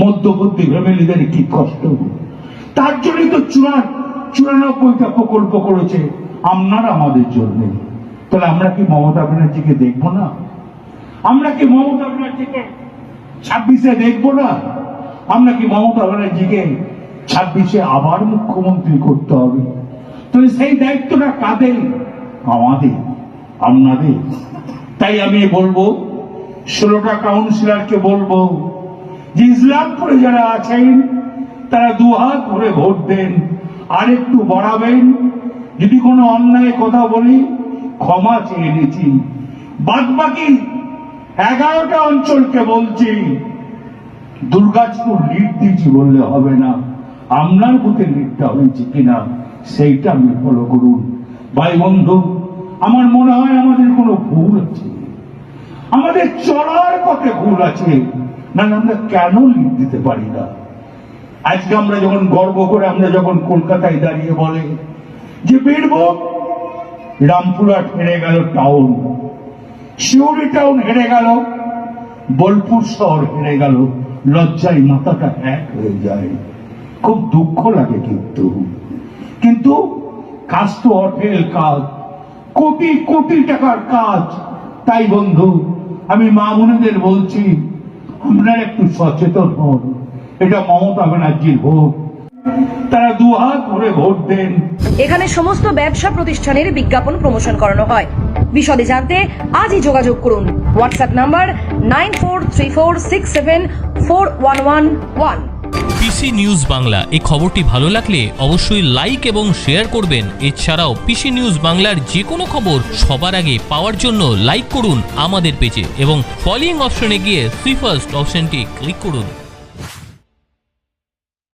মধ্যবর্তী ফ্যামিলিদের কি কষ্ট। তার জন্যই তো 94টা প্রকল্প করেছে আপনারা আমাদের জন্য। তাহলে আমরা কি মমতা ব্যানার্জিকে দেখবো না? আমরা কি মমতা ব্যানার্জিকে 26-এ দেখবো না? আমরা কি মমতা ব্যানার্জিকে 26-এ আবার মুখ্যমন্ত্রী করতে হবে? তাহলে সেই দায়িত্বটা কাদের? আমাদের, আপনাদের। তাই আমি বলবো 16টা কাউন্সিলরকে বলবো যে ইসলামপুরে যারা আছেন তারা দুহাত ভরে ভোট দেন, আর একটু বাড়াবেন। যদি কোনো অন্যায় কথা বলি ক্ষমা চেয়ে নিচ্ছি। বাদ বাকি 11টা অঞ্চলকে বলছি, দুর্গাপুর লিড দিচ্ছি বললে হবে না, আপনার বুথে লিডটা হয়েছে কিনা সেইটা আপনি ফলো করুন। ভাই বন্ধু, আমার মনে হয় আমাদের কোনো ভুল আছে, আমাদের চলার পথে ভুল আছে, না আমরা কেন লিড দিতে পারি না? আজকে আমরা যখন গর্ব করে আমরা যখন কলকাতায় দাঁড়িয়ে বলে যে বীরভূম, রামপুরহাট হেরে গেল টাউন, শিউরি টাউন হেরে গেল, বোলপুর শহর হেরে গেল, লজ্জায় মাথাটা এক হয়ে যায়, খুব দুঃখ লাগে। কিন্তু কাজ তো অঢেল কাজ, কোটি কোটি টাকার কাজ। তাই বন্ধু, আমি মা বোনেদের বলছি, আপনারা একটু সচেতন হন। এটা মমতা ব্যানার্জির ভোট, তারা দুহাত ভরে ভোট দেন। এখানে সমস্ত ব্যবসা প্রতিষ্ঠানের বিজ্ঞাপন প্রমোশন করানো হয়। বিশদে জানতে আজই যোগাযোগ করুন। WhatsApp number 9434674111। PC news Bangla এই খবরটি ভালো লাগলে অবশ্যই লাইক এবং শেয়ার করবেন। এছাড়াও পিসি নিউজ বাংলার যে কোনো খবর সবার আগে পাওয়ার জন্য লাইক করুন আমাদের পেজে এবং ফলোইং অপশনে গিয়ে সুই ফার্স্ট অপশনটি ক্লিক করুন।